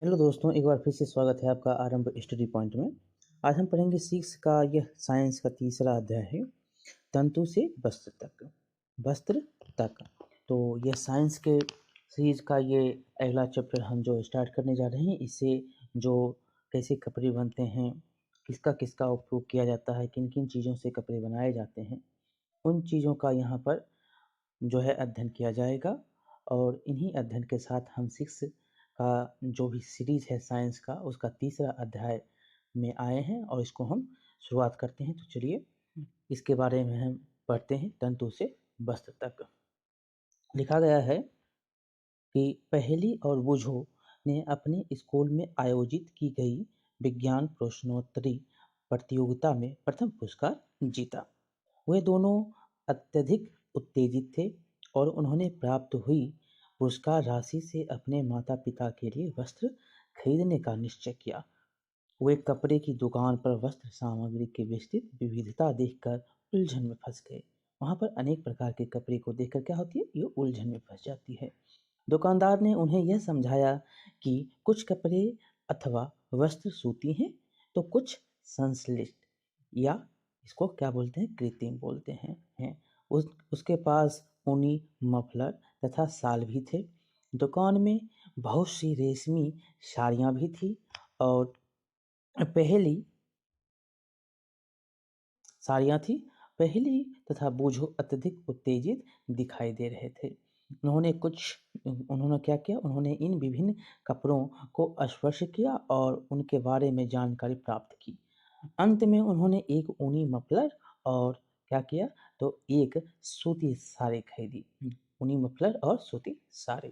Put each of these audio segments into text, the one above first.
Hello दोस्तों, एक बार फिर से स्वागत है आपका आरंभ स्टडी पॉइंट में। आज हम पढ़ेंगे सिक्स का यह साइंस का तीसरा अध्याय है, तंतु से वस्त्र तक। वस्त्र तक। तो यह साइंस के सीरीज का ये अगला चैप्टर हम जो स्टार्ट करने जा रहे हैं। इससे जो कैसे कपड़े बनते हैं, किसका किसका उपयोग किया जाता है, किन किन चीज़ों से कपड़े बनाए जाते हैं, उन चीज़ों का यहाँ पर जो है अध्ययन किया जाएगा। और इन्हीं अध्ययन के साथ हम सिक्स का जो भी सीरीज है साइंस का, उसका तीसरा अध्याय में आए हैं और इसको हम शुरुआत करते हैं। तो चलिए इसके बारे में हम पढ़ते हैं। तंतु से वस्त्र तक लिखा गया है कि पहेली और बूझो ने अपने स्कूल में आयोजित की गई विज्ञान प्रश्नोत्तरी प्रतियोगिता में प्रथम पुरस्कार जीता। वे दोनों अत्यधिक उत्तेजित थे और उन्होंने प्राप्त हुई पुरस्कार राशि से अपने माता पिता के लिए वस्त्र खरीदने का निश्चय किया। वे कपड़े की दुकान पर वस्त्र सामग्री की विस्तृत विविधता देखकर उलझन में फंस गए। वहां पर अनेक प्रकार के कपड़े को देखकर क्या होती है, ये उलझन में फंस जाती है। दुकानदार ने उन्हें यह समझाया कि कुछ कपड़े अथवा वस्त्र सूती हैं, तो कुछ संश्लिष्ट या इसको क्या बोलते हैं, कृत्रिम बोलते हैं। उसके पास ऊनी मफलर तथा शाल भी थे। दुकान में बहुत सी रेशमी साड़ियाँ भी थी और पहली साड़ियाँ थी। पहली तथा बूझो अत्यधिक उत्तेजित दिखाई दे रहे थे। उन्होंने क्या किया, उन्होंने इन विभिन्न कपड़ों को स्पर्श किया और उनके बारे में जानकारी प्राप्त की। अंत में उन्होंने एक ऊनी मफलर और क्या किया, तो एक सूती साड़ी खरीदी। ऊनी मफलर और सूती साड़ी।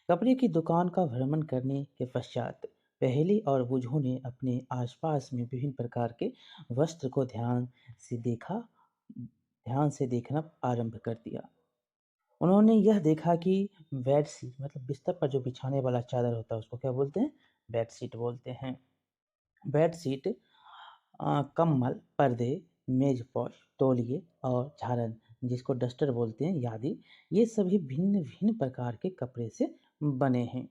कपड़े की दुकान का भ्रमण करने के पश्चात पहेली और बुझो ने अपने आसपास में विभिन्न प्रकार के वस्त्र को ध्यान से देखना आरंभ कर दिया। उन्होंने यह देखा कि बेडशीट मतलब बिस्तर पर जो बिछाने वाला चादर होता है उसको क्या बोलते हैं, बेडशीट बोलते हैं। बेडशीट, कम्बल, पर्दे, मेजपोश, तौलिए और झाड़न जिसको डस्टर बोलते हैं आदि, ये सभी भिन्न भिन्न प्रकार के कपड़े से बने हैं।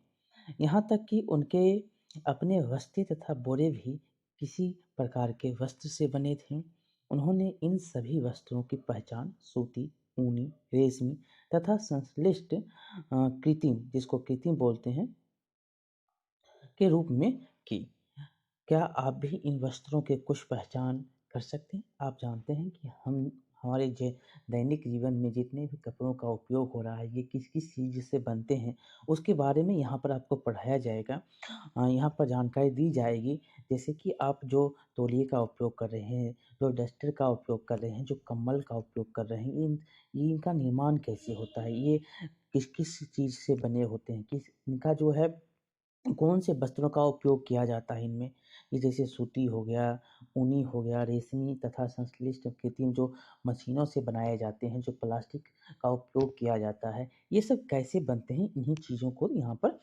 यहाँ तक कि उनके अपने वस्त्र तथा बोरे भी किसी प्रकार के वस्त्र से बने थे। उन्होंने इन सभी वस्त्रों की पहचान सूती, ऊनी, रेशमी तथा संश्लिष्ट कृत्रिम जिसको कृत्रिम बोलते हैं के रूप में की। क्या आप भी इन वस्त्रों के कुछ पहचान कर सकते हैं? आप जानते हैं कि हम हमारे दैनिक जीवन में जितने भी कपड़ों का उपयोग हो रहा है, ये किस किस चीज़ से बनते हैं, उसके बारे में यहाँ पर आपको पढ़ाया जाएगा। यहाँ पर जानकारी दी जाएगी। जैसे कि आप जो तौलिए का उपयोग कर रहे हैं, जो डस्टर का उपयोग कर रहे हैं, जो कंबल का उपयोग कर रहे हैं, इनका निर्माण कैसे होता है, ये किस किस चीज़ से बने होते हैं, किस इनका जो है कौन से वस्त्रों का उपयोग किया जाता है इनमें। ये जैसे सूती हो गया, ऊनी हो गया, रेशमी तथा संश्लिष्ट कृत्रिम जो मशीनों से बनाए जाते हैं, जो प्लास्टिक का उपयोग किया जाता है, ये सब कैसे बनते हैं, इन्हीं चीज़ों को यहाँ पर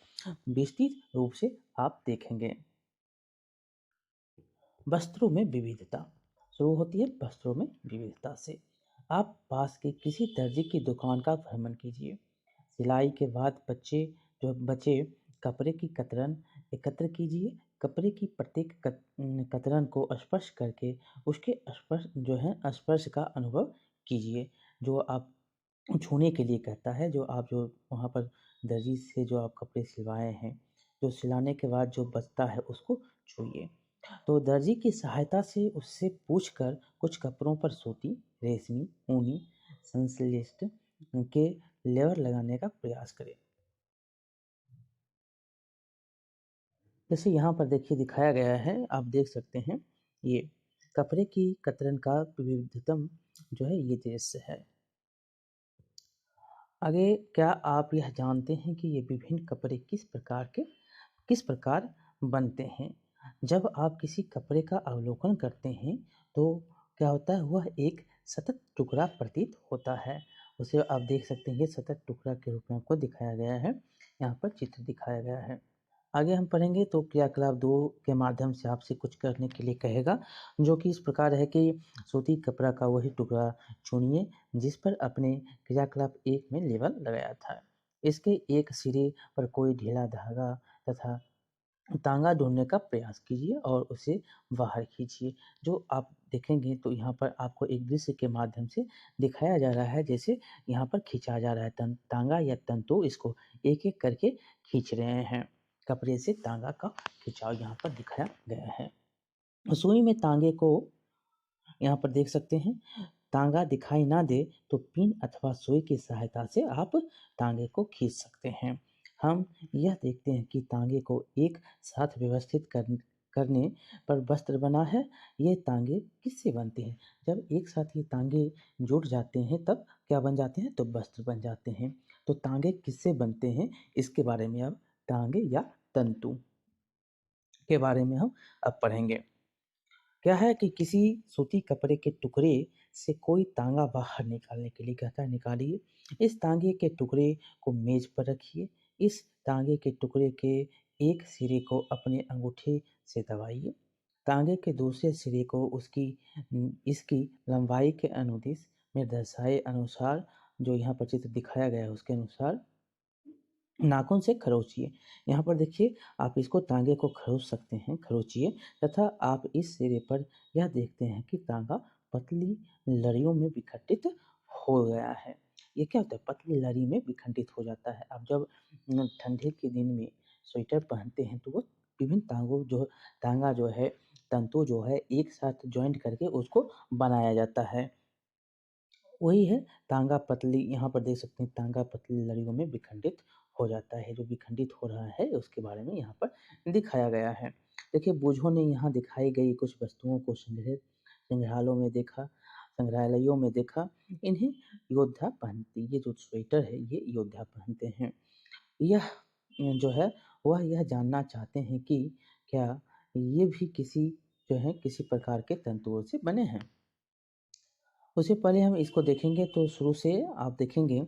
विस्तृत रूप से आप देखेंगे। वस्त्रों में विविधता शुरू होती है वस्त्रों में विविधता से। आप पास के किसी दर्जी की दुकान का भ्रमण कीजिए। सिलाई के बाद जो बचे कपड़े की कतरन एकत्र कीजिए। कपड़े की प्रत्येक कतरन को स्पर्श करके उसके स्पर्श का अनुभव कीजिए। जो आप छूने के लिए कहता है, जो वहाँ पर दर्जी से जो आप कपड़े सिलवाए हैं, जो सिलाने के बाद जो बचता है उसको छूइए। तो दर्जी की सहायता से उससे पूछकर कुछ कपड़ों पर सूती, रेशमी, ऊनी, संश्लिष्ट के लेवर लगाने का प्रयास करें। जैसे यहाँ पर देखिए दिखाया गया है, आप देख सकते हैं, ये कपड़े की कतरन का विविधतम जो है ये दृश्य है। आगे क्या आप यह जानते हैं कि ये विभिन्न कपड़े किस प्रकार बनते हैं? जब आप किसी कपड़े का अवलोकन करते हैं तो क्या होता है, वह एक सतत टुकड़ा प्रतीत होता है। उसे आप देख सकते हैं, ये सतत टुकड़ा के रूप में आपको दिखाया गया है, यहाँ पर चित्र दिखाया गया है। आगे हम पढ़ेंगे तो क्रियाकलाप 2 के माध्यम से आपसे कुछ करने के लिए कहेगा, जो कि इस प्रकार है कि सूती कपड़ा का वही टुकड़ा चुनिए जिस पर अपने क्रियाकलाप 1 में लेबल लगाया था। इसके एक सिरे पर कोई ढीला धागा तथा तांगा ढूंढने का प्रयास कीजिए और उसे बाहर खींचिए। जो आप देखेंगे तो यहाँ पर आपको एक दृश्य के माध्यम से दिखाया जा रहा है, जैसे यहाँ पर खींचा जा रहा है तांगा या तंतु, इसको एक एक करके खींच रहे हैं। कपड़े से तांगा का खिंचाव यहाँ पर दिखाया गया है। सुई में तांगे को यहाँ पर देख सकते हैं। तांगा दिखाई ना दे तो पिन अथवा सुई की सहायता से आप तांगे को खींच सकते हैं। हम यह देखते हैं कि तांगे को एक साथ व्यवस्थित करने पर वस्त्र बना है। ये तांगे किससे बनते हैं? जब एक साथ ये तांगे जुड़ जाते हैं तब क्या बन जाते हैं? तो वस्त्र बन जाते हैं। तो तांगे किससे बनते हैं, इसके बारे में अब तांगे या तंतु के बारे में हम अब पढ़ेंगे। क्या है कि किसी सूती कपड़े के टुकड़े से कोई तांगा बाहर निकालने के लिए कहता है, निकालिए। इस तांगे के टुकड़े को मेज पर रखिए। इस तांगे के टुकड़े के एक सिरे को अपने अंगूठे से दबाइए। तांगे के दूसरे सिरे को इसकी लंबाई के अनुदिश में दर्शाए अनुसार, जो यहाँ पर चित्र दिखाया गया है उसके अनुसार नाखून से खरोचिए। यहाँ पर देखिए, आप इसको तांगे को खरोच सकते हैं, खरोचिए, तथा आप इस सिरे पर यह देखते हैं कि तांगा पतली लड़ियों में विखंडित हो गया है। ये क्या होता है? पतली लड़ी में विखंडित हो जाता है। आप जब ठंडे के दिन में स्वेटर पहनते हैं तो वो विभिन्न तांगा जो है, तंतु जो है, एक साथ जॉइंट करके उसको बनाया जाता है। वही है तांगा पतली, यहाँ पर देख सकते हैं तांगा पतली लड़ियों में विखंडित हो जाता है। जो विखंडित हो रहा है उसके बारे में यहाँ पर दिखाया गया है। देखिए, बूझों ने यहाँ दिखाई गई कुछ वस्तुओं को संग्रहालयों में देखा। इन्हें योद्धा पहनते, ये जो स्वेटर है ये योद्धा पहनते हैं। यह जो है वह यह जानना चाहते हैं कि क्या ये भी किसी प्रकार के तंतुओं से बने हैं। उससे पहले हम इसको देखेंगे तो शुरू से आप देखेंगे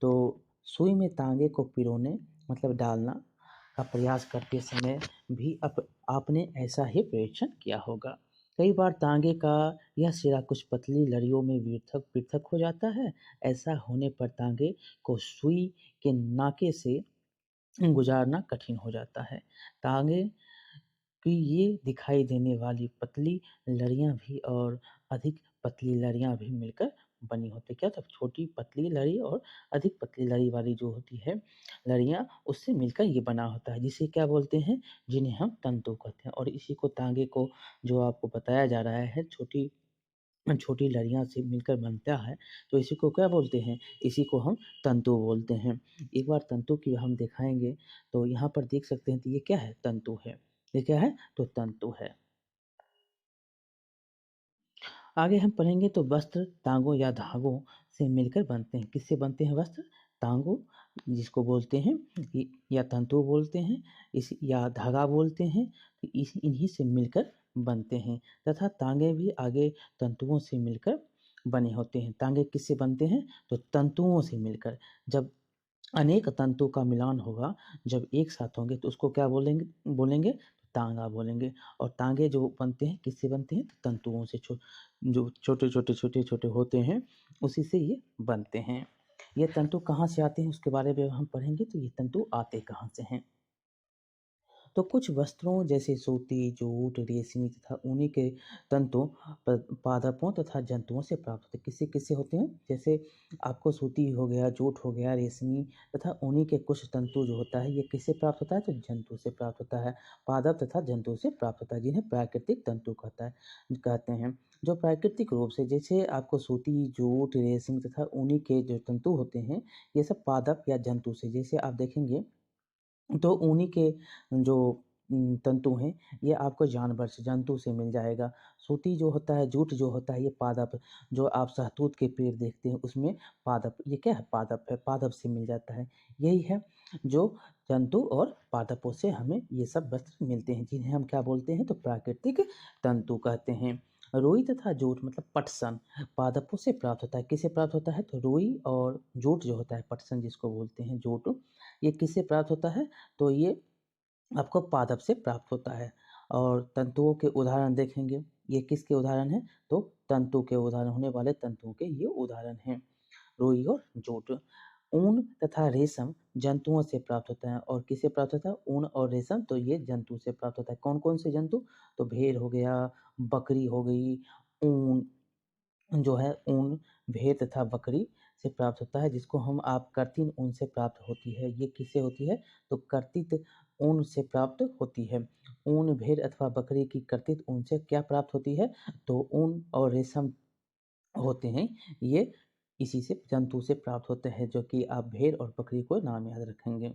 तो सुई में तांगे को पिरोने मतलब डालना का प्रयास करते समय भी आपने ऐसा ही परीक्षण किया होगा। कई बार तांगे का यह सिरा कुछ पतली लड़ियों में पृथक पृथक हो जाता है। ऐसा होने पर तांगे को सुई के नाके से गुजारना कठिन हो जाता है। तांगे कि ये दिखाई देने वाली पतली लड़ियाँ भी और अधिक पतली लड़ियाँ भी मिलकर बनी होती है। क्या? तब छोटी पतली लड़ी और अधिक पतली लड़ी वाली जो होती है लड़ियाँ, उससे मिलकर ये बना होता है, जिसे क्या बोलते हैं? जिन्हें हम तंतु कहते हैं। और इसी को तांगे को, जो आपको बताया जा रहा है, छोटी छोटी लड़ियाँ से मिलकर बनता है, तो इसी को क्या बोलते हैं? इसी को हम तंतु बोलते हैं। एक बार तंतु की हम दिखाएंगे तो यहाँ पर देख सकते हैं, तो ये क्या है? तंतु है। ये क्या है? तो तंतु है। आगे हम पढ़ेंगे तो वस्त्र तांगों या धागों से मिलकर बनते हैं। किससे बनते हैं वस्त्र? तांगों, जिसको बोलते हैं या तंतु बोलते हैं, इस या धागा बोलते हैं, तो इन्हीं से मिलकर बनते हैं। तथा तांगे भी आगे तंतुओं से मिलकर बने होते हैं। तांगे किससे बनते हैं? तो तंतुओं से मिलकर। जब अनेक तंतु का मिलान होगा, जब एक साथ होंगे तो उसको क्या बोलेंगे? बोलेंगे तांगा बोलेंगे। और तांगे जो बनते हैं किससे बनते हैं? तंतुओं से। जो छोटे छोटे छोटे छोटे होते हैं उसी से ये बनते हैं। ये तंतु कहाँ से आते हैं उसके बारे में हम पढ़ेंगे। तो ये तंतु आते कहाँ से हैं? तो कुछ वस्त्रों जैसे सूती, जूट, रेशमी तथा ऊनी के तंतु पादपों तथा जंतुओं से प्राप्त होते हैं। किससे किससे होते हैं? जैसे आपको सूती हो गया, जूट हो गया, रेशमी तथा ऊनी के कुछ तंतु जो होता है ये किससे प्राप्त होता है? तो जंतु से प्राप्त होता है। पादप तथा जंतु से प्राप्त होता है, जिन्हें प्राकृतिक तंतु कहते हैं। जो प्राकृतिक रूप से, जैसे आपको सूती, जूट, रेशमी तथा ऊनी के जो तंतु होते हैं, ये सब पादप या जंतु से, जैसे आप देखेंगे तो ऊनी के जो तंतु हैं ये आपको जानवर से, जंतु से मिल जाएगा। सूती जो होता है, जूट जो होता है, ये पादप, जो आप शहतूत के पेड़ देखते हैं उसमें पादप, ये क्या है? पादप है, पादप से मिल जाता है। यही है जो जंतु और पादपों से हमें ये सब वस्त्र मिलते हैं, जिन्हें हम क्या बोलते हैं? तो प्राकृतिक तंतु कहते हैं। रुई तथा जूट मतलब पटसन पादपों से प्राप्त होता है। किससे प्राप्त होता है? तो रुई और जूट जो होता है, पटसन जिसको बोलते हैं, जूट, ये किससे प्राप्त होता है? तो ये आपको पादप से प्राप्त होता है। और तंतुओं के उदाहरण देखेंगे, ये किसके उदाहरण हैं? तो तंतु के उदाहरण, होने वाले तंतुओं के ये उदाहरण हैं, रुई और जूट। ऊन तथा रेशम जंतुओं से प्राप्त होता है। और किससे प्राप्त होता है? ऊन और रेशम तो ये जंतु से प्राप्त होता है। कौन कौन से जंतु? तो भेड़ हो गया, बकरी हो गई, ऊन जो है ऊन भेड़ तथा बकरी से प्राप्त होता है, जिसको हम आप कर्तित ऊन से प्राप्त होती है। ये किससे होती है? तो कर्तित ऊन से प्राप्त होती है। ऊन भेड़ अथवा बकरी की कर्तित ऊन से क्या प्राप्त होती है? तो ऊन और रेशम होते हैं ये, इसी से जंतु से प्राप्त होते हैं, जो कि आप भेड़ और बकरी को नाम याद रखेंगे।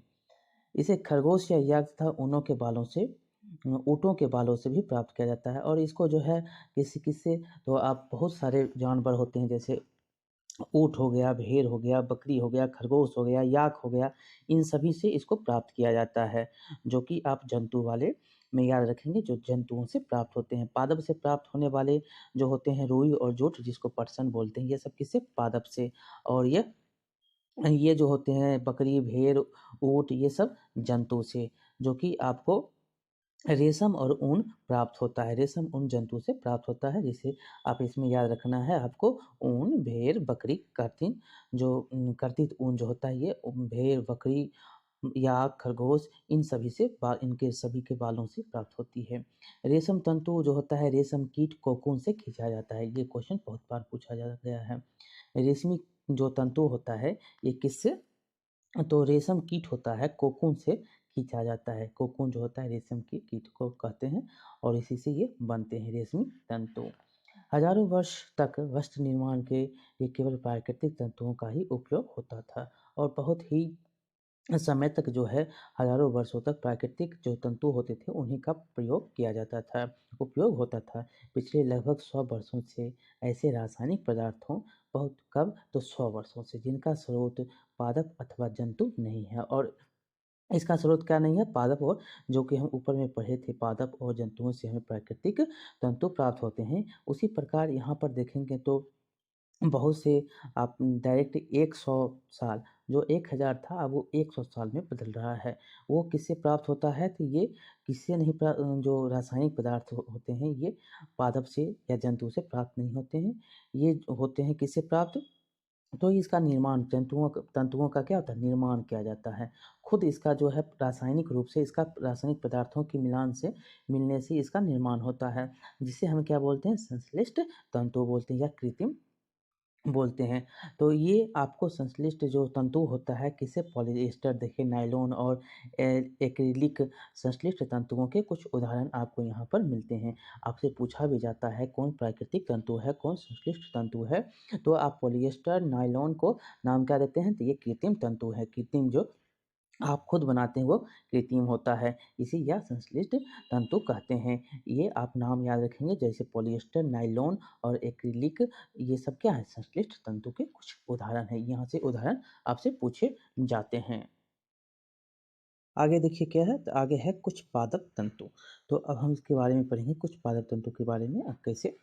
इसे खरगोश या याक तथा ऊनों के बालों से ऊँटों के बालों से भी प्राप्त किया जाता है। और इसको जो है किससे, तो आप बहुत सारे जानवर होते हैं, जैसे ऊँट हो गया, भेड़ हो गया, बकरी हो गया, खरगोश हो गया, याक हो गया, इन सभी से इसको प्राप्त किया जाता है, जो कि आप जंतु वाले में याद रखेंगे, जो जंतुओं से प्राप्त होते हैं। पादप से प्राप्त होने वाले जो होते हैं रुई और जोट, जिसको पटसन बोलते हैं, ये सब किससे? पादप से। और ये जो होते हैं बकरी, भेड़, ऊँट, ये सब जंतु से, जो कि आपको रेशम और ऊन प्राप्त होता है। रेशम ऊन जंतु से प्राप्त होता है, जिसे आप इसमें याद रखना है आपको। ऊन, भेड़, बकरी, कर्तिन जो कर्तित ऊन जो होता है, ये भेड़, बकरी, याक, खरगोश, इनके सभी के बालों से प्राप्त होती है। रेशम तंतु जो होता है, रेशम कीट कोकून से खींचा जाता है। ये क्वेश्चन बहुत बार पूछा जा गया है। रेशमी जो तंतु होता है, ये किससे? तो रेशम कीट होता है, कोकून से खींचा जाता है। कोकून जो होता है रेशम की कीट को कहते हैं, और इसी से ये बनते हैं रेशमी तंतु। हजारों वर्ष तक वस्त्र निर्माण के लिए केवल प्राकृतिक तंतुओं का ही उपयोग होता था, और बहुत ही समय तक जो है हजारों वर्षों तक प्राकृतिक जो तंतु होते थे उन्हीं का प्रयोग किया जाता था, उपयोग होता था। पिछले लगभग 100 वर्षों से ऐसे रासायनिक पदार्थों, बहुत कब, तो 100 वर्षों से, जिनका स्रोत पादप अथवा जंतु नहीं है। और इसका स्रोत क्या नहीं है? पादप, और जो कि हम ऊपर में पढ़े थे, पादप और जंतुओं से हमें प्राकृतिक तंतु प्राप्त होते हैं। उसी प्रकार यहाँ पर देखेंगे तो बहुत से आप डायरेक्ट 100 साल, जो 1000 था अब वो 100 साल में बदल रहा है। वो किससे प्राप्त होता है? तो ये किससे नहीं जो रासायनिक पदार्थ होते हैं, ये पादप से या जंतु से प्राप्त नहीं होते हैं। ये होते हैं किससे प्राप्त? तो इसका निर्माण तंतुओं का क्या होता है? निर्माण किया जाता है। खुद इसका जो है रासायनिक रूप से, इसका रासायनिक पदार्थों के मिलने से इसका निर्माण होता है, जिसे हम क्या बोलते हैं? संश्लिष्ट तंतु बोलते हैं, या कृत्रिम बोलते हैं। तो ये आपको संश्लिष्ट जो तंतु होता है किसे? पॉलिएस्टर, देखिए नायलॉन और एक्रिलिक संश्लिष्ट तंतुओं के कुछ उदाहरण आपको यहाँ पर मिलते हैं। आपसे पूछा भी जाता है कौन प्राकृतिक तंतु है, कौन संश्लिष्ट तंतु है, तो आप पॉलिएस्टर, नायलॉन को नाम क्या देते हैं? तो ये कृत्रिम तंतु है। कृत्रिम जो आप खुद बनाते हैं वो कृत्रिम होता है, इसे या संश्लिष्ट तंतु कहते हैं। ये आप नाम याद रखेंगे, जैसे पॉलिएस्टर, नायलॉन और एक्रिलिक, ये सब क्या है? संश्लिष्ट तंतु के कुछ उदाहरण हैं। यहाँ से उदाहरण आपसे पूछे जाते हैं। आगे देखिए क्या है, तो आगे है कुछ पादप तंतु। तो अब हम इसके बारे में पढ़ेंगे, कुछ पादप तंतु के बारे में, अब कैसे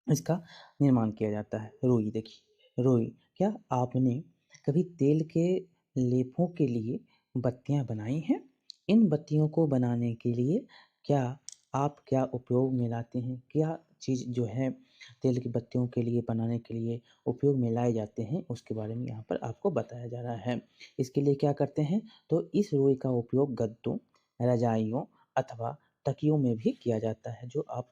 इसका निर्माण किया जाता है। रुई, देखिए रुई, क्या आपने कभी तेल के लेपों के लिए बत्तियां बनाई हैं? इन बत्तियों को बनाने के लिए क्या क्या उपयोग में लाते हैं? क्या चीज़ जो है तेल की बत्तियों के लिए बनाने के लिए उपयोग में लाए जाते हैं, उसके बारे में यहाँ पर आपको बताया जा रहा है। इसके लिए क्या करते हैं? तो इस रुई का उपयोग गद्दों, रजाइयों अथवा तकियों में भी किया जाता है। जो आप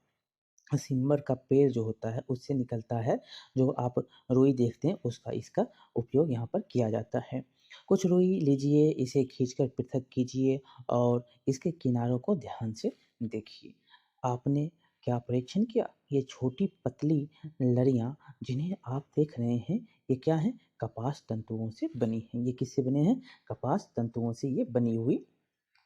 सिम्बर का पेड़ जो होता है उससे निकलता है, जो आप रुई देखते हैं, उसका इसका उपयोग यहाँ पर किया जाता है। कुछ रुई लीजिए, इसे खींचकर पृथक कीजिए और इसके किनारों को ध्यान से देखिए। आपने क्या परीक्षण किया? ये छोटी पतली लड़ियाँ जिन्हें आप देख रहे हैं, ये क्या है? कपास तंतुओं से बनी हैं। ये किससे बने हैं? कपास तंतुओं से ये बनी हुई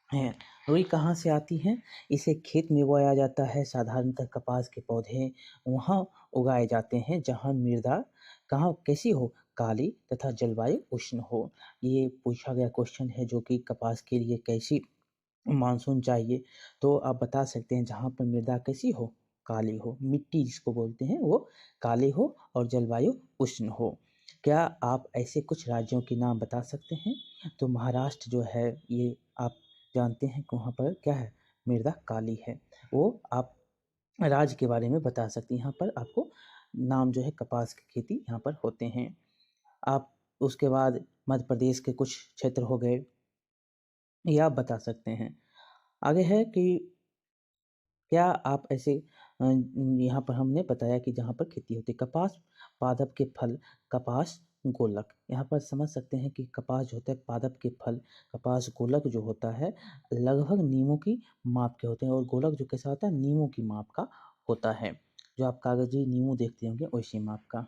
हैं। रुई कहाँ से आती है? इसे खेत में बोया जाता है। साधारणतः कपास के पौधे वहाँ उगाए जाते हैं जहाँ मृदा कहाँ कैसी हो? काली तथा जलवायु उष्ण हो। ये पूछा गया क्वेश्चन है, जो कि कपास के लिए कैसी मानसून चाहिए, तो आप बता सकते हैं जहाँ पर मृदा कैसी हो? काली हो, मिट्टी जिसको बोलते हैं वो काली हो, और जलवायु उष्ण हो। क्या आप ऐसे कुछ राज्यों के नाम बता सकते हैं? तो महाराष्ट्र जो है, ये आप जानते हैं कि वहाँ पर क्या है? मृदा काली है। वो आप राज्य के बारे में बता सकते हैं। यहाँ पर आपको नाम जो है, कपास की खेती यहाँ पर होते हैं। आप उसके बाद मध्य प्रदेश के कुछ क्षेत्र हो गए, ये आप बता सकते हैं। आगे है कि क्या आप ऐसे यहाँ पर हमने बताया कि जहाँ पर खेती होती है कपास पादप के फल, कपास गोलक, यहाँ पर समझ सकते हैं कि कपास जो होता है पादप के फल, कपास गोलक जो होता है लगभग नींबू की माप के होते हैं, और गोलक जो कैसा होता है नींबू की माप का होता है, जो आप कागजी नींबू देखते होंगे वैसी माप का।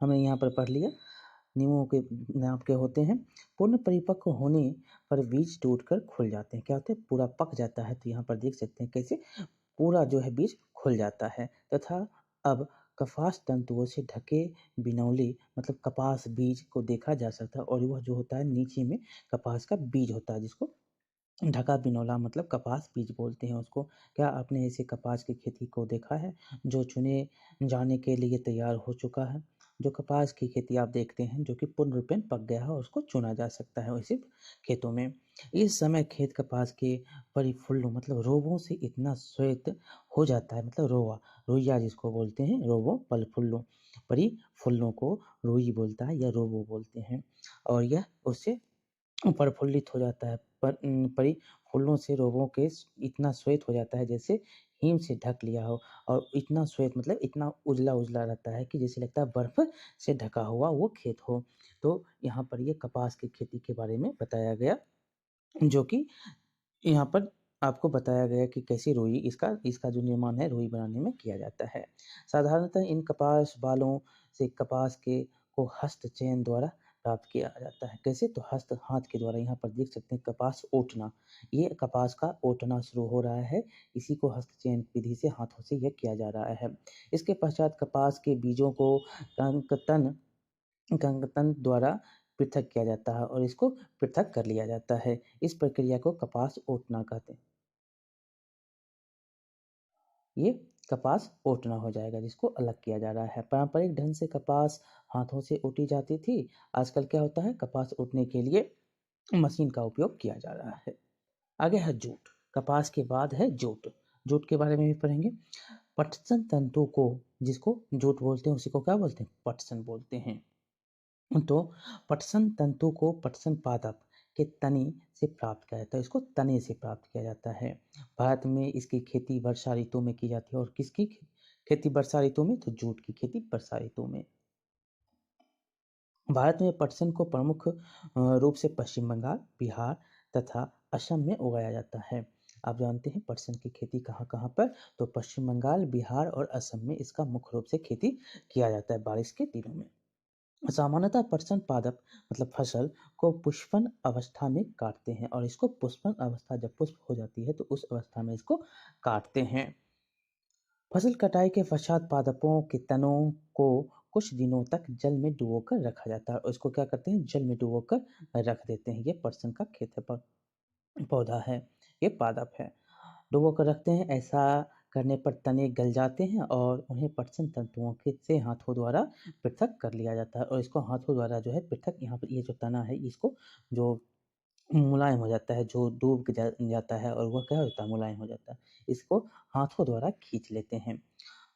हमने यहाँ पर पढ़ लिया नींबू के नाप के होते हैं। पूर्ण परिपक्व होने पर बीज टूटकर खुल जाते हैं, क्या होते हैं पूरा पक जाता है, तो यहाँ पर देख सकते हैं कैसे पूरा जो है बीज खुल जाता है। तथा अब कपास तंतुओं से ढके बिनौली मतलब कपास बीज को देखा जा सकता है, और वह जो होता है नीचे में कपास का बीज होता है जिसको ढका बिनौला मतलब कपास बीज बोलते हैं उसको। क्या आपने ऐसे कपास की खेती को देखा है जो चुने जाने के लिए तैयार हो चुका है? जो कपास की खेती आप देखते हैं जो कि पूर्ण रूपेण पक गया है और उसको चुना जा सकता है वैसे खेतों में। इस समय खेत कपास के परिफुल्लों मतलब रोगों से इतना श्वेत हो जाता है, मतलब रोवा रोइया जिसको बोलते हैं, रोगों फल परिफुल्लों को रोई बोलता है या रोबो बोलते हैं, और यह उससे प्रफुल्लित हो जाता है। परिफूलों से रोगों के इतना श्वेत हो जाता है जैसे हिम से ढक लिया हो, और इतना श्वेत मतलब इतना उजला उजला रहता है कि जैसे लगता है बर्फ से ढका हुआ वो खेत हो। तो यहाँ पर ये कपास की खेती के बारे में बताया गया, जो कि यहाँ पर आपको बताया गया कि कैसे रुई इसका इसका जो निर्माण है रुई बनाने में किया जाता है। साधारणतः इन कपास बालों से कपास के को हस्त चयन द्वारा प्राप्त किया जाता है। कैसे? तो हस्त हाथ के द्वारा। यहाँ पर देख सकते हैं कपास ओटना, ये कपास का ओटना शुरू हो रहा है, इसी को हस्त चयन विधि से हाथों से यह किया जा रहा है। इसके पश्चात कपास के बीजों को कंकतन कंकतन द्वारा पृथक किया जाता है और इसको पृथक कर लिया जाता है। इस प्रक्रिया को कपास ओटना कहते हैं। ये कपास ओटना हो जाएगा जिसको अलग किया जा रहा है। पारंपरिक ढंग से कपास हाथों से ओटी जाती थी, आजकल क्या होता है कपास ओटने के लिए मशीन का उपयोग किया जा रहा है। आगे है जूट। कपास के बाद है जूट। जूट के बारे में भी पढ़ेंगे। पटसन तंतु को जिसको जूट बोलते हैं उसी को क्या बोलते हैं? पटसन बोलते हैं। तो पटसन तंतु को पटसन पादप के तने से प्राप्त किया जाता है, इसको तने से प्राप्त किया जाता है। भारत में इसकी खेती वर्षा ऋतु में की जाती है, और किसकी खेती वर्षा ऋतु में? तो जूट की खेती वर्षा ऋतु में। भारत में पटसन को प्रमुख रूप से पश्चिम बंगाल, बिहार तथा असम में उगाया जाता है। आप जानते हैं पटसन की खेती कहाँ कहाँ पर? तो पश्चिम बंगाल, बिहार और असम में इसका मुख्य रूप से खेती किया जाता है बारिश के दिनों में। सामान्यतः पटसन पादप मतलब फसल को पुष्पन अवस्था में काटते हैं, और इसको पुष्पन अवस्था जब पुष्प हो जाती है तो उस अवस्था में इसको काटते हैं। फसल कटाई के पश्चात पादपों के तनों को कुछ दिनों तक जल में डुबोकर रखा जाता है, और इसको क्या करते हैं? जल में डुबोकर रख देते हैं। ये पटसन का खेत है, पौधा है, ये पादप है, डुबो कर रखते हैं। ऐसा करने पर तने गल जाते हैं और उन्हें पटसन तंतुओं के से हाथों द्वारा पृथक कर लिया जाता है, और इसको हाथों द्वारा जो है पृथक, यहाँ पर ये जो तना है इसको जो मुलायम हो जाता है, जो डूब के जाता है और वह क्या होता है? मुलायम हो जाता है। इसको हाथों द्वारा खींच लेते हैं।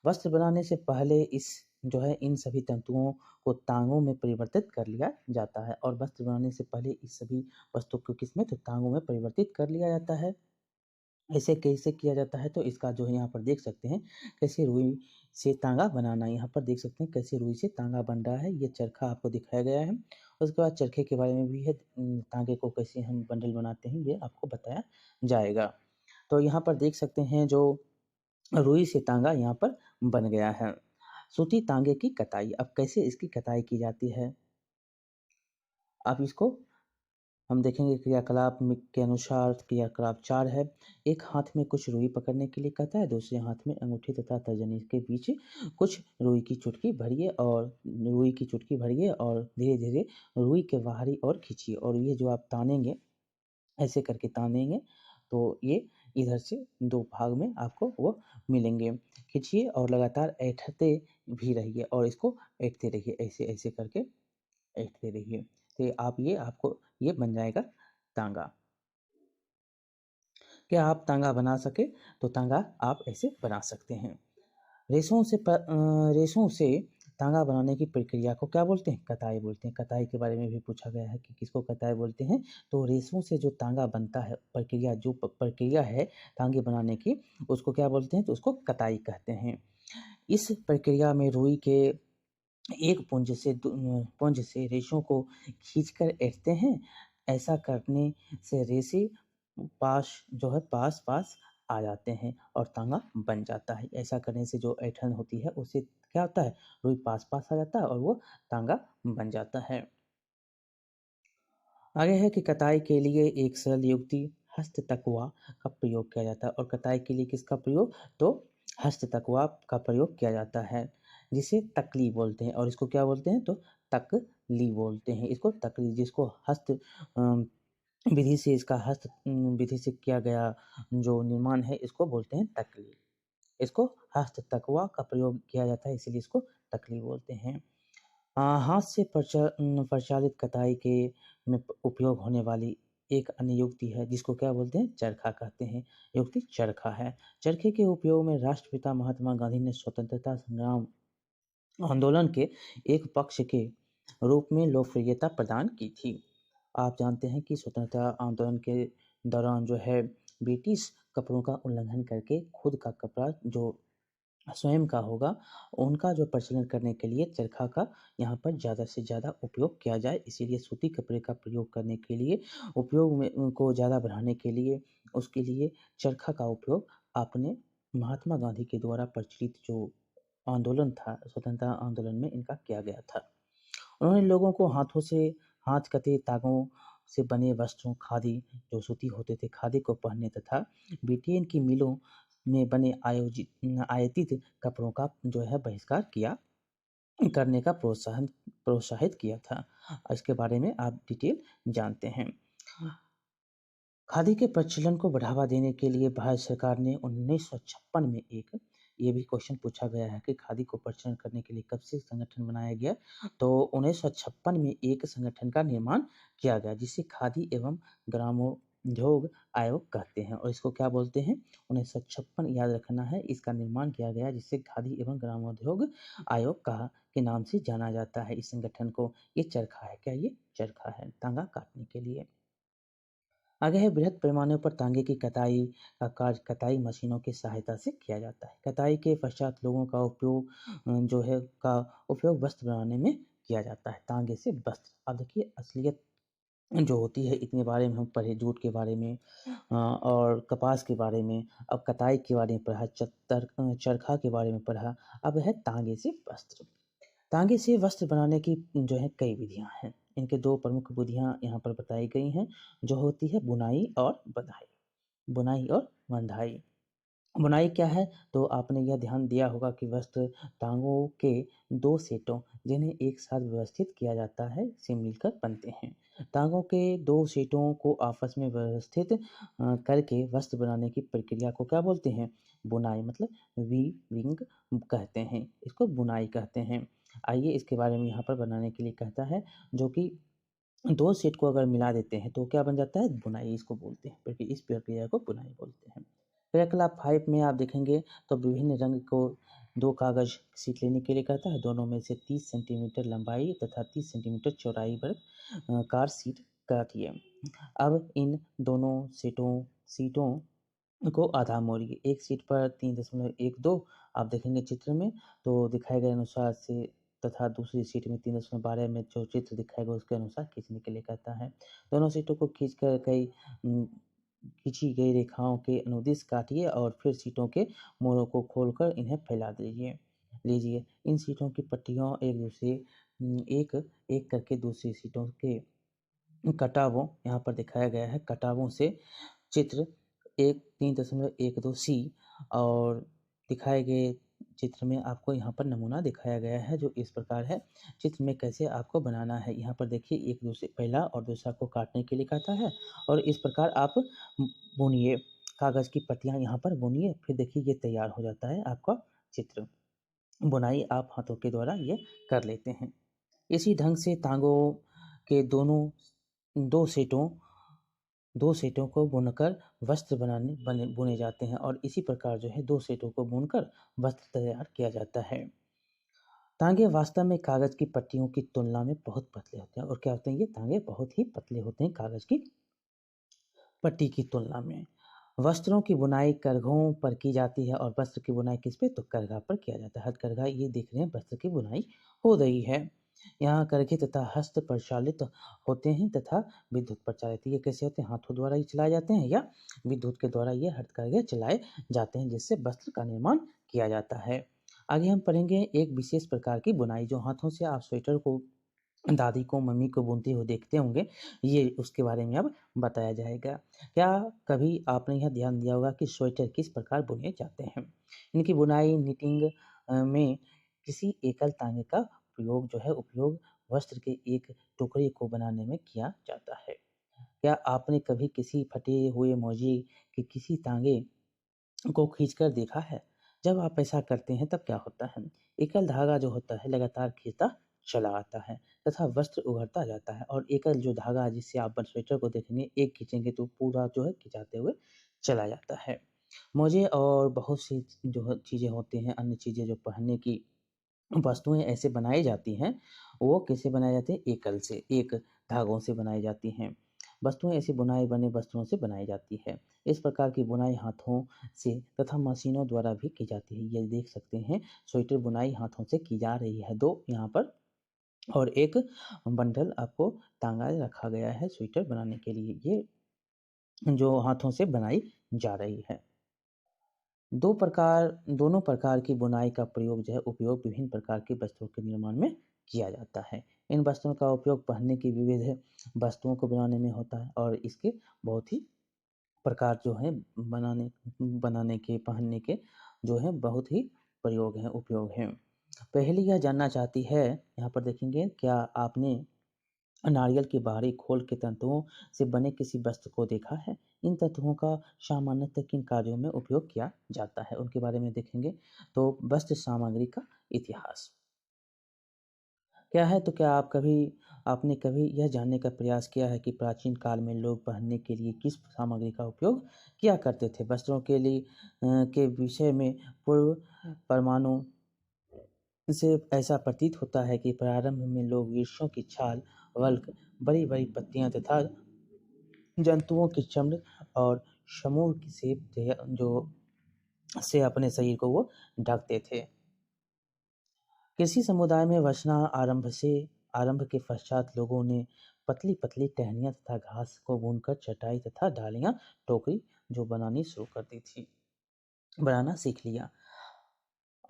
वस्त्र बनाने से पहले इस जो है इन सभी तंतुओं को तांगों में परिवर्तित कर लिया जाता है, और वस्त्र बनाने से पहले इस सभी वस्तु को किसमें? तो तांगों में परिवर्तित कर लिया जाता है। ऐसे कैसे किया जाता है? तो इसका जो है यहाँ पर देख सकते हैं कैसे रुई से तांगा बनाना, यहाँ पर देख सकते हैं कैसे रुई से तांगा बन रहा है, ये चरखा आपको दिखाया गया है। उसके बाद चरखे के बारे में भी है, तांगे को कैसे हम बंडल बनाते हैं ये आपको बताया जाएगा। तो यहाँ पर देख सकते हैं जो रुई से तांगा यहाँ पर बन गया है। सूती तांगे की कताई, अब कैसे इसकी कताई की जाती है आप इसको हम देखेंगे। क्रियाकलाप के अनुसार क्रियाकलाप 4 है। एक हाथ में कुछ रुई पकड़ने के लिए कहता है, दूसरे हाथ में अंगूठी तथा तर्जनी के बीच कुछ रुई की चुटकी भरिए, और धीरे धीरे रुई के बाहरी ओर खींचिए, और ये जो आप तानेंगे ऐसे करके तानेंगे तो ये इधर से 2 भाग में आपको वो मिलेंगे। खींचिए और लगातार ऐंठते भी रहिए, और इसको ऐंठते रहिए, ऐसे ऐसे करके ऐंठते रहिए। तो आप ये आपको ये बन जाएगा तांगा। क्या आप तांगा बना सके? तो तांगा आप ऐसे बना सकते हैं। रेशों से तांगा बनाने की प्रक्रिया को क्या बोलते हैं? कताई बोलते हैं। कताई के बारे में भी पूछा गया है कि किसको कताई बोलते हैं। तो रेशों से जो तांगा बनता है, प्रक्रिया है तांगे बनाने की, उसको क्या बोलते हैं? तो उसको कताई कहते हैं। इस प्रक्रिया में रुई के एक पुंज से रेशों को खींचकर ऐंठते हैं। ऐसा करने से रेशे पास पास आ जाते हैं और तांगा बन जाता है। ऐसा करने से जो ऐंठन होती है उससे क्या होता है? रुई पास पास आ जाता है और वो तांगा बन जाता है। आगे है कि कताई के लिए एक सरल युक्ति हस्ततकवा का प्रयोग किया जाता है। और कताई के लिए किसका प्रयोग? तो हस्ततकवा का प्रयोग किया जाता है, जिसे तकली बोलते हैं। और इसको क्या बोलते हैं? तो तकली बोलते हैं। इसको तकली, जिसको विधि से इसका विधि से किया गया जो निर्माण है, इसको बोलते हैं तकली। इसको हस्ततकवा का प्रयोग किया जाता है, इसीलिए इसको तकली बोलते हैं। हाथ से प्रचालित कताई के में उपयोग होने वाली एक अन्य युक्ति है, जिसको क्या बोलते हैं? चरखा कहते हैं। युक्ति चरखा है। चरखे के उपयोग में राष्ट्रपिता महात्मा गांधी ने स्वतंत्रता संग्राम आंदोलन के एक पक्ष के रूप में लोकप्रियता प्रदान की थी। आप जानते हैं कि स्वतंत्रता आंदोलन के दौरान जो है, ब्रिटिश कपड़ों का उल्लंघन करके खुद का कपड़ा जो स्वयं का होगा, उनका जो प्रचलन करने के लिए चरखा का यहाँ पर ज़्यादा से ज़्यादा उपयोग किया जाए। इसीलिए सूती कपड़े का प्रयोग करने के लिए, उपयोग में उनको ज़्यादा बढ़ाने के लिए, उसके लिए चरखा का उपयोग आपने महात्मा गांधी के द्वारा प्रचलित जो आंदोलन था, स्वतंत्रता आंदोलन में इनका किया गया था। उन्होंने लोगों को हाथ कते तागों से बने वस्त्रों, खादी जो सूती होते थे, खादी को पहनने तथा ब्रिटेन की मिलों में बने आयातित कपड़ों का जो है बहिष्कार करने का प्रोत्साहित किया था। इसके बारे में आप डिटेल जानते हैं। खादी के प्रचलन को बढ़ावा देने के लिए भारत सरकार ने 1956 में ये भी क्वेश्चन पूछा गया है कि खादी को प्रचलन करने के लिए कब से संगठन बनाया गया? तो 1956 में एक संगठन का निर्माण किया गया, जिसे खादी एवं ग्रामोद्योग आयोग कहते हैं। और इसको क्या बोलते हैं? 1956 याद रखना है। इसका निर्माण किया गया जिससे खादी एवं ग्रामोद्योग आयोग के नाम से जाना जाता है इस संगठन को। ये चरखा है। क्या ये चरखा है? तांगा काटने के लिए। आगे है, बृहद पैमाने पर तांगे की कताई का कार्य कताई मशीनों की सहायता से किया जाता है। कताई के पश्चात लोगों का उपयोग जो है का उपयोग वस्त्र बनाने में किया जाता है। तांगे से वस्त्र। अब देखिए असलियत जो होती है, इतने बारे में हम पढ़े, जूट के बारे में और कपास के बारे में, अब कताई के बारे में पढ़ा, चरखा के बारे में पढ़ा। अब है तांगे से वस्त्र। तांगे से वस्त्र बनाने की जो है कई विधियां हैं। इनके दो प्रमुख विधियां यहाँ पर बताई गई हैं, जो होती है बुनाई और बंधाई। बुनाई और बंधाई। बुनाई क्या है? तो आपने यह ध्यान दिया होगा कि वस्त्र टांगों के दो सेटों, जिन्हें एक साथ व्यवस्थित किया जाता है, से मिलकर बनते हैं। टांगों के दो सेटों को आपस में व्यवस्थित करके वस्त्र बनाने की प्रक्रिया को क्या बोलते हैं? बुनाई, मतलब वीविंग कहते हैं। इसको बुनाई कहते हैं। आइए इसके बारे में यहाँ पर बनाने के लिए कहता है, जो कि दो सेट को अगर मिला देते हैं तो क्या बन जाता है? बुनाई इसको बोलते हैं। क्योंकि इस प्रक्रिया को बुनाई बोलते हैं। क्रियाकलाप 5 में आप देखेंगे तो विभिन्न रंग को दो कागज सीट लेने के लिए कहता है। दोनों में से 30 सेंटीमीटर लंबाई तथा 30 सेंटीमीटर चौड़ाई कार सीट काटिए। अब इन दोनों सीटों को आधा मोड़िए। एक सीट पर 3.12 आप देखेंगे चित्र में, तो दिखाए गए अनुसार से, तथा दूसरी सीट में 3.12 में जो चित्र दिखाएगा उसके अनुसार खींचने के लिए कहता है। दोनों सीटों को खींची गई रेखाओं के अनुदिश काटिए और फिर सीटों के मोड़ों को खोलकर इन्हें फैला लीजिए। इन सीटों की पट्टियों एक एक करके दूसरी सीटों के कटावों, यहाँ पर दिखाया गया है कटावों से चित्र 3.12 और दिखाए गए चित्र में आपको यहाँ पर नमूना दिखाया गया है, जो इस प्रकार है। चित्र में कैसे आपको बनाना है, यहाँ पर देखिए, एक दूसरे पहला और दूसरा को काटने के लिए कहता है और इस प्रकार आप बुनिए, कागज की पत्तियां यहाँ पर बुनिए। फिर देखिए ये तैयार हो जाता है आपका चित्र। बुनाई आप हाथों के द्वारा ये कर लेते हैं। इसी ढंग से तांगों के दो सेटों 2 सेटों को बुनकर वस्त्र बुने जाते हैं और इसी प्रकार जो है 2 सेटों को बुनकर वस्त्र तैयार किया जाता है। तांगे वास्तव में कागज की पट्टियों की तुलना में बहुत पतले होते हैं और क्या होते हैं, ये तांगे बहुत ही पतले होते हैं कागज की पट्टी की तुलना में। वस्त्रों की बुनाई करघों पर की जाती है और वस्त्र की बुनाई किस पे, तो करघा पर किया जाता है। हथकरघा ये देख रहे हैं वस्त्र की बुनाई हो रही है। यहाँ करघे तथा हस्त प्रचालित होते हैं तथा विद्युत प्रचालित। ये कैसे होते हैं, हाथों द्वारा ही चलाए जाते हैं या विद्युत के द्वारा ये हथकरघे चलाए जाते हैं जिससे वस्त्र का निर्माण किया जाता है। आगे हम पढ़ेंगे एक विशेष प्रकार की बुनाई जो हाथों से आप स्वेटर को दादी को मम्मी को बुनते हुए देखते होंगे, ये उसके बारे में अब बताया जाएगा। क्या कभी आपने यह ध्यान दिया होगा कि स्वेटर किस प्रकार बुने जाते हैं। इनकी बुनाई निटिंग में किसी एकल तांगे का उपयोग वस्त्र के एक टुकड़े को बनाने में किया जाता है। क्या आपने कभी किसी फटे हुए मोजे के किसी तांगे को खींचकर देखा है। जब आप ऐसा करते हैं तब क्या होता है, एकल धागा जो होता है लगातार खींचता चला आता है तथा वस्त्र उभरता जाता है और एकल जो धागा जिससे आप स्वेटर को देखेंगे एक खींचेंगे तो पूरा जो है खिंचाते हुए चला जाता है। मोजे और बहुत सी जो चीज़ें होती हैं, अन्य चीज़ें जो पहनने की वस्तुएं ऐसे बनाई जाती हैं, वो कैसे बनाई जाती है, एकल से एक धागों से बनाई जाती हैं। वस्तुएं ऐसी बुनाई बने वस्त्रों से बनाई जाती है। इस प्रकार की बुनाई हाथों से तथा मशीनों द्वारा भी की जाती है। ये देख सकते हैं स्वेटर बुनाई हाथों से की जा रही है, दो यहाँ पर और एक बंडल आपको टांगा रखा गया है स्वेटर बनाने के लिए, ये जो हाथों से बनाई जा रही है। दोनों प्रकार की बुनाई का उपयोग विभिन्न प्रकार के वस्त्रों के निर्माण में किया जाता है। इन वस्त्रों का उपयोग पहनने की विविध वस्तुओं को बनाने में होता है और इसके बहुत ही प्रकार जो है बनाने के पहनने के जो है बहुत ही उपयोग हैं। पहली यह जानना चाहती है, यहाँ पर देखेंगे, क्या आपने नारियल के बाहरी खोल के तंतुओं से बने किसी वस्त्र को देखा है। इन तंतुओं का सामान्यतः किन कार्यों में उपयोग किया जाता है, उनके बारे में देखेंगे। तो वस्त्र सामग्री का इतिहास क्या है, तो क्या आपने कभी यह जानने का प्रयास किया है कि प्राचीन काल में लोग पहनने के लिए किस सामग्री का उपयोग किया करते थे। वस्त्रों के लिए के विषय में पूर्व परमाणु से ऐसा प्रतीत होता है कि प्रारंभ में लोग वृक्षों की छाल, वल्क, बड़ी बड़ी पत्तियां तथा जंतुओं की चमड़ और समूह से जो से अपने शरीर को वो ढकते थे। कृषि समुदाय में वसना आरंभ के पश्चात लोगों ने पतली पतली टहनियाँ तथा घास को बुनकर चटाई तथा डालियाँ टोकरी जो बनाना सीख लिया।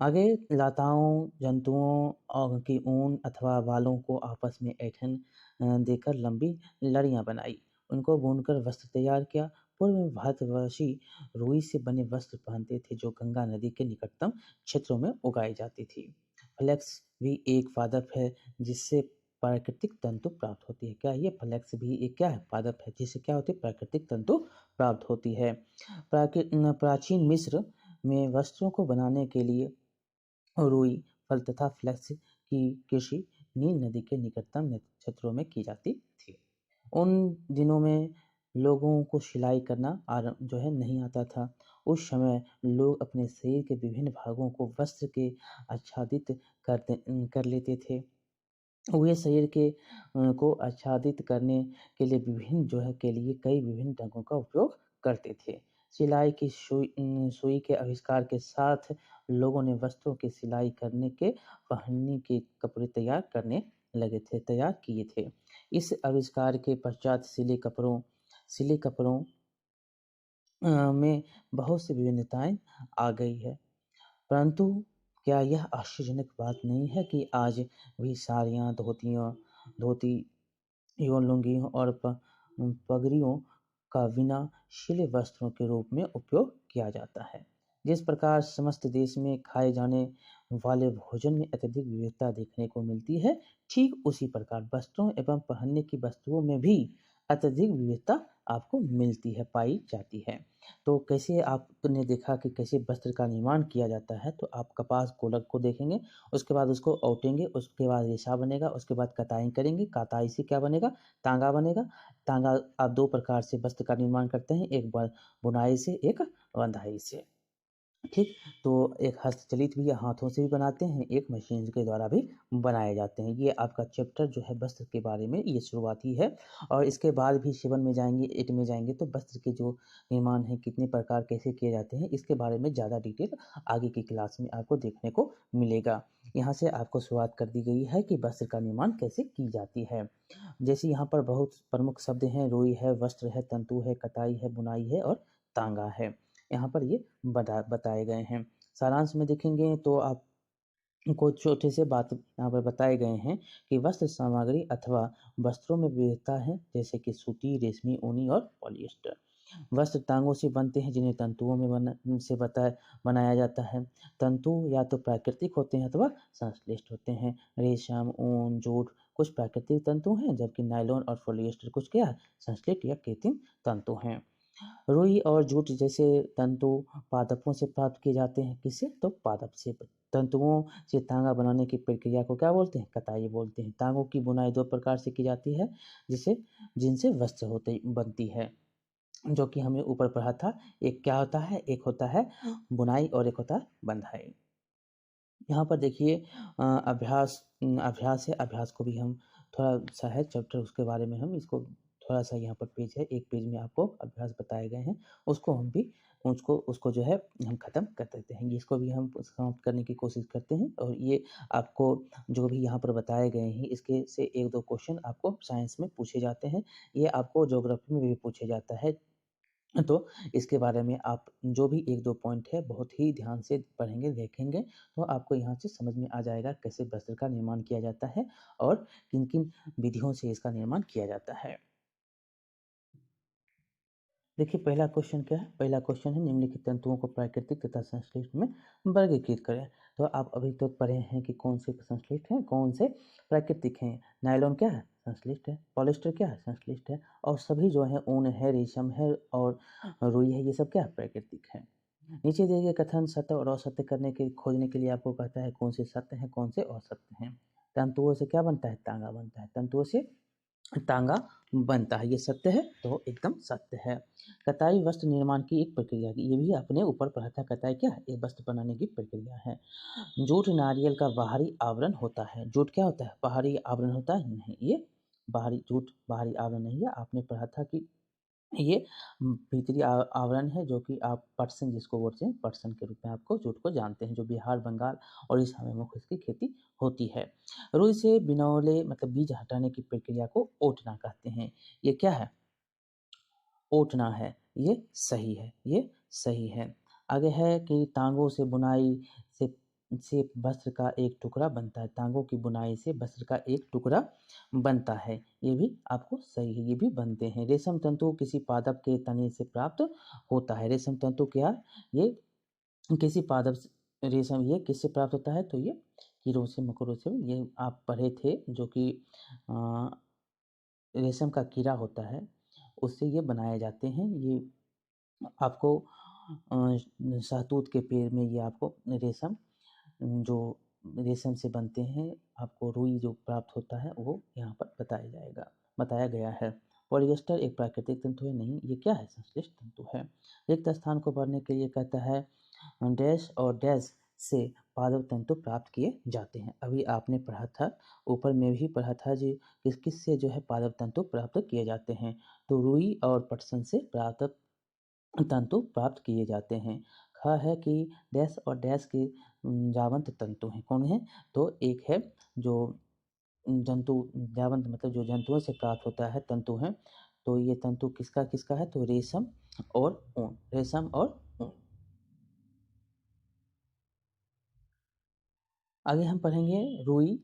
आगे लताओं, जंतुओं और की ऊन अथवा बालों को आपस में ऐंठन देकर लंबी लड़ियां बनाई, उनको बुनकर वस्त्र तैयार किया। पूर्व में भारतवासी रुई से बने वस्त्र पहनते थे जो गंगा नदी के निकटतम क्षेत्रों में उगाई जाती थी। फ्लेक्स भी एक पादप है जिससे प्राकृतिक तंतु प्राप्त होती है। क्या ये फ्लेक्स भी एक क्या है, पादप है जिससे क्या होती है, प्राकृतिक तंतु प्राप्त होती है। प्राचीन मिस्र में वस्त्रों को बनाने के लिए रुई, फल तथा फ्लेक्स की कृषि नील नदी के निकटतम क्षेत्रों में की जाती थी। उन दिनों में लोगों को सिलाई करना जो है नहीं आता था। उस समय लोग अपने शरीर के विभिन्न भागों को वस्त्र के आच्छादित कर लेते थे। वे शरीर के को आच्छादित करने के लिए कई विभिन्न ढंगों का उपयोग करते थे। सिलाई की सुई के आविष्कार के साथ लोगों ने वस्त्रों की सिलाई करने के पहनने के कपड़े तैयार किए थे। इस आविष्कार के पश्चात सिले कपड़ों में बहुत सी विभिन्नताएं आ गई है। परंतु क्या यह आश्चर्यजनक बात नहीं है कि आज भी साड़ियाँ, धोती एवं लुंगियों और पगड़ियों का बिना सिले वस्त्रों के रूप में उपयोग किया जाता है। जिस प्रकार समस्त देश में खाए जाने वाले भोजन में अत्यधिक विविधता देखने को मिलती है, ठीक उसी प्रकार वस्त्रों एवं पहनने की वस्तुओं में भी अत्यधिक विविधता आपको मिलती है, पाई जाती है। तो कैसे आपने देखा कि कैसे वस्त्र का निर्माण किया जाता है, तो आप कपास कोलक को देखेंगे, उसके बाद उसको औटेंगे, उसके बाद रेशा बनेगा, उसके बाद कताई करेंगे, कताई से क्या बनेगा, तांगा बनेगा। तांगा आप दो प्रकार से वस्त्र का निर्माण करते हैं, एक बुनाई से, एक बंधाई से। ठीक, तो एक हस्तचलित भी या हाथों से भी बनाते हैं, एक मशीन के द्वारा भी बनाए जाते हैं। ये आपका चैप्टर जो है वस्त्र के बारे में ये शुरुआती है, और इसके बाद भी 7 में जाएंगे, 8 में जाएंगे तो वस्त्र के जो निर्माण है, कितने प्रकार कैसे किए जाते हैं, इसके बारे में ज़्यादा डिटेल आगे की क्लास में आपको देखने को मिलेगा। यहाँ से आपको शुरुआत कर दी गई है कि वस्त्र का निर्माण कैसे की जाती है। जैसे यहाँ पर बहुत प्रमुख शब्द हैं, रुई है, वस्त्र है, तंतु है, कताई है, बुनाई है और तांगा है। यहाँ पर ये बताए गए हैं। सारांश में देखेंगे तो आपको छोटे से बात यहाँ पर बताए गए हैं कि वस्त्र सामग्री अथवा वस्त्रों में विविधता है, जैसे कि सूती, रेशमी, ऊनी और पॉलिएस्टर। वस्त्र तांगों से बनते हैं, जिन्हें तंतुओं में बनाया जाता है। तंतु या तो प्राकृतिक होते हैं अथवा संश्लिष्ट होते हैं। रेशम, ऊन, जूट कुछ प्राकृतिक तंतु हैं, जबकि नायलॉन और पॉलिएस्टर कुछ क्या है, संश्लिष्ट या कृत्रिम तंतु हैं। रुई और जूट जैसे तंतु पादपों से प्राप्त किए जाते हैं। किससे, तो पादप से। तंतुओं से तांगा बनाने की प्रक्रिया को क्या बोलते हैं, कताई बोलते हैं। तांगों की बुनाई दो प्रकार से की जाती है, जिनसे वस्त्र होते बनती है, जो कि हमने ऊपर पढ़ा था। एक क्या होता है, एक होता है बुनाई और एक होता है बंधाई। यहाँ पर देखिए अभ्यास है, अभ्यास को भी हम थोड़ा सा है चैप्टर, उसके बारे में हम इसको थोड़ा सा, यहाँ पर पेज है, एक पेज में आपको अभ्यास बताए गए हैं, उसको हम भी उसको जो है हम ख़त्म कर देते हैं। इसको भी हम समाप्त करने की कोशिश करते हैं, और ये आपको जो भी यहाँ पर बताए गए हैं, इसके से एक दो क्वेश्चन आपको साइंस में पूछे जाते हैं, ये आपको ज्योग्राफी में भी पूछे जाता है। तो इसके बारे में आप जो भी एक दो पॉइंट है बहुत ही ध्यान से पढ़ेंगे, देखेंगे, तो आपको यहाँ से समझ में आ जाएगा कैसे वस्त्र का निर्माण किया जाता है और किन किन विधियों से इसका निर्माण किया जाता है। देखिए पहला क्वेश्चन क्या है, पहला क्वेश्चन है निम्नलिखित तंतुओं को प्राकृतिक तथा संश्लिष्ट में वर्गीकृत करें। तो आप अभी तो पढ़े हैं कि कौन से संश्लिष्ट हैं, कौन से प्राकृतिक हैं। नायलॉन क्या है, संश्लिष्ट है। पॉलिएस्टर क्या है, संश्लिष्ट है। और सभी जो है, ऊन है, रेशम है और रुई है, ये सब क्या है, प्राकृतिक है। नीचे दिए गए कथन सत्य और असत्य खोजने के लिए आपको कहता है कौन से सत्य हैं, कौन से असत्य हैं। तंतुओं से क्या बनता है, तांगा बनता है। तंतुओं से तांगा बनता है, ये सत्य है, तो एकदम सत्य है। कताई वस्त्र निर्माण की एक प्रक्रिया की, ये भी अपने ऊपर पढ़ा था। कताई क्या है, एक वस्त्र बनाने की प्रक्रिया है। जूट नारियल का बाहरी आवरण होता है। जूट क्या होता है, बाहरी आवरण होता है, नहीं, ये जूट बाहरी आवरण नहीं है। आपने पढ़ा था कि ये भीतरी आवरण है, जो कि आप पटसन जिसको बोलते हैं, पटसन के रूप में आपको जूट को जानते हैं, जो बिहार, बंगाल और इस में मुख्य इसकी खेती होती है। रुई से बिनौले मतलब बीज हटाने की प्रक्रिया को ओटना कहते हैं। ये क्या है, ओटना है, ये सही है, ये सही है। आगे है कि तांगों से बुनाई से वस्त्र का एक टुकड़ा बनता है। तांगों की बुनाई से वस्त्र का एक टुकड़ा बनता है, ये भी आपको सही है, ये भी बनते हैं। रेशम तंतु किसी पादप के तने से प्राप्त होता है। रेशम तंतु क्या, ये किसी पादप रेशम ये किससे प्राप्त होता है, तो ये कीड़ों से, मकोड़ों से। ये आप पढ़े थे, जो कि रेशम का कीड़ा होता है, उससे ये बनाए जाते हैं। ये आपको शहतूत के पेड़ में ये आपको रेशम, जो रेशम से बनते हैं, आपको रुई जो प्राप्त होता है, वो यहाँ पर बताया गया है। पॉलिएस्टर एक प्राकृतिक तंतु है, नहीं, ये क्या है, संश्लिष्ट तंतु है। रिक्त स्थान को भरने के लिए कहता है डैश और डैश से पादप तंतु प्राप्त किए जाते हैं। अभी आपने पढ़ा था, ऊपर में भी पढ़ा था जी, किस से जो है पादप तंतु प्राप्त किए जाते हैं, तो रुई और पटसन से प्राप्त तंतु प्राप्त किए जाते हैं। ख है कि डैश और डैश के जावंत तंतु हैं। कौन है, तो एक है जो जंतु, जावंत मतलब जो जंतुओं से प्राप्त होता है तंतु है, तो ये तंतु किसका किसका है, तो रेशम और ऊन, रेशम और ऊन। आगे हम पढ़ेंगे रुई।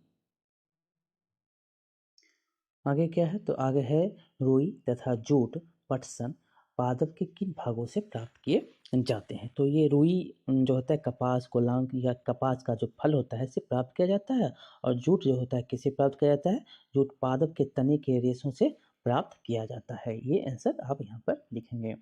आगे क्या है, तो आगे है रुई तथा जूट पटसन पादप के किन भागों से प्राप्त किए जाते हैं। तो ये रुई जो होता है कपास, कोलांग या कपास का जो फल होता है, इससे प्राप्त किया जाता है। और जूट जो होता है किससे प्राप्त किया जाता है, जूट पादप के तने के रेशों से प्राप्त किया जाता है। ये आंसर आप यहाँ पर लिखेंगे।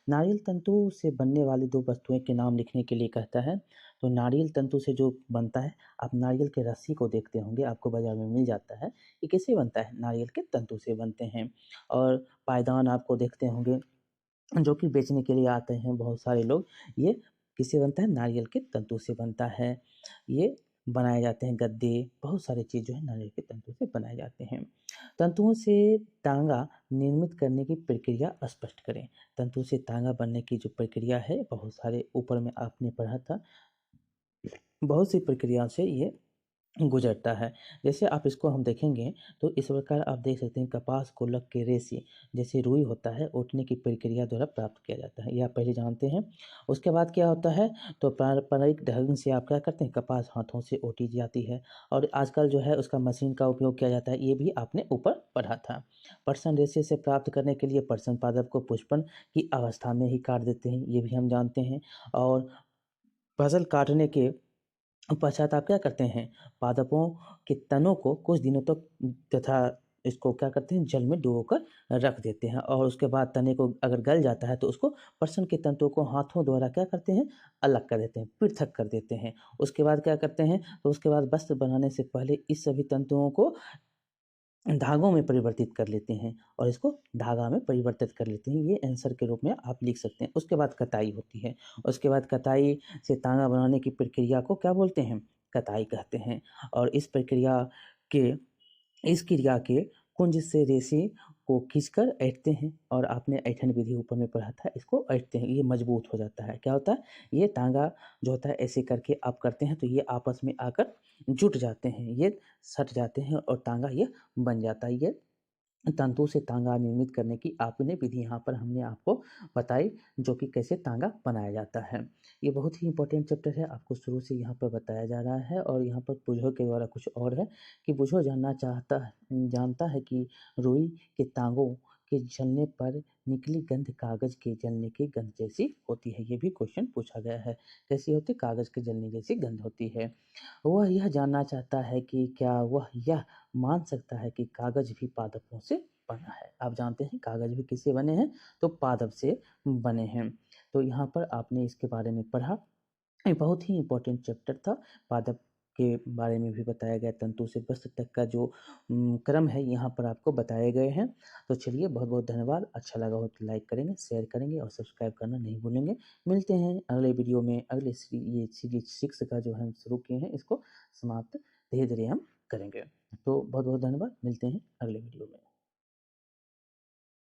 नारियल तंतु से बनने वाली 2 वस्तुएँ के नाम लिखने के लिए कहता है। तो नारियल तंतु से जो बनता है, आप नारियल के रस्सी को देखते होंगे, आपको बाज़ार में मिल जाता है। ये किससे बनता है? नारियल के तंतु से बनते हैं। और पायदान आपको देखते होंगे, जो कि बेचने के लिए आते हैं बहुत सारे लोग। ये किससे बनता है? नारियल के तंतु से बनता है। ये बनाए जाते हैं गद्दे, बहुत सारी चीज़ जो है नारियल के तंतु से बनाए जाते हैं। तंतुओं से तांगा निर्मित करने की प्रक्रिया स्पष्ट करें। तंतु से तांगा बनने की जो प्रक्रिया है, बहुत सारे ऊपर में आपने पढ़ा था, बहुत सी प्रक्रिया से ये गुजरता है। जैसे आप इसको हम देखेंगे तो इस प्रकार आप देख सकते हैं, कपास गोलक के रेशे जैसे रुई होता है, ओटने की प्रक्रिया द्वारा प्राप्त किया जाता है, ये आप पहले जानते हैं। उसके बाद क्या होता है, तो पारंपरिक ढंग से आप क्या करते हैं, कपास हाथों से ओटी जाती है और आजकल जो है उसका मशीन का उपयोग किया जाता है, ये भी आपने ऊपर पढ़ा था। पटसन रेशे से प्राप्त करने के लिए पटसन पादप को पुष्पन की अवस्था में ही काट देते हैं, ये भी हम जानते हैं। और फसल काटने के पश्चात आप क्या करते हैं, पादपों के तनों को कुछ दिनों तक तथा इसको क्या करते हैं, जल में डुबोकर रख देते हैं और उसके बाद तने को अगर गल जाता है तो उसको पटसन के तंतुओं को हाथों द्वारा क्या करते हैं, अलग कर देते हैं, पृथक कर देते हैं। उसके बाद क्या करते हैं, तो उसके बाद वस्त्र बनाने से पहले इस सभी तंतुओं को धागों में परिवर्तित कर लेते हैं और इसको धागा में परिवर्तित कर लेते हैं। ये आंसर के रूप में आप लिख सकते हैं। उसके बाद कताई होती है। उसके बाद कताई से तांगा बनाने की प्रक्रिया को क्या बोलते हैं, कताई कहते हैं। और के इस क्रिया के कुंज से रेशे को खींचकर ऐंठते हैं और आपने ऐंठन विधि ऊपर में पढ़ा था, इसको ऐंठते हैं, ये मजबूत हो जाता है। क्या होता है, ये तांगा जो होता है ऐसे करके आप करते हैं तो ये आपस में आकर जुट जाते हैं, ये सट जाते हैं और तांगा ये बन जाता है। ये तंतु से तांगा निर्मित करने की आपने विधि यहाँ पर हमने आपको बताई, जो कि कैसे तांगा बनाया जाता है। ये बहुत ही इम्पोर्टेंट चैप्टर है, आपको शुरू से यहाँ पर बताया जा रहा है। और यहाँ पर बुझो के द्वारा कुछ और है कि बुझो जानता है कि रुई के तांगों के जलने पर निकली गंध कागज के जलने की गंध जैसी होती है। ये भी क्वेश्चन पूछा गया है, कैसी होती है, कागज के जलने जैसी गंध होती है। वह यह जानना चाहता है कि क्या वह यह मान सकता है कि कागज भी पादपों से बना है। आप जानते हैं कागज भी किससे बने हैं, तो पादप से बने हैं। तो यहाँ पर आपने इसके बारे में पढ़ा। ये बहुत ही इम्पोर्टेंट चैप्टर था। पादप के बारे में भी बताया गया, तंतु से वस्त्र तक का जो क्रम है यहाँ पर आपको बताए गए हैं। तो चलिए, बहुत बहुत धन्यवाद। अच्छा लगा हो तो लाइक करेंगे, शेयर करेंगे और सब्सक्राइब करना नहीं भूलेंगे। मिलते हैं अगले वीडियो में। ये सीरीज 6 का जो हम शुरू किए हैं, इसको समाप्त धीरे धीरे हम करेंगे। तो बहुत बहुत धन्यवाद, मिलते हैं अगले वीडियो में।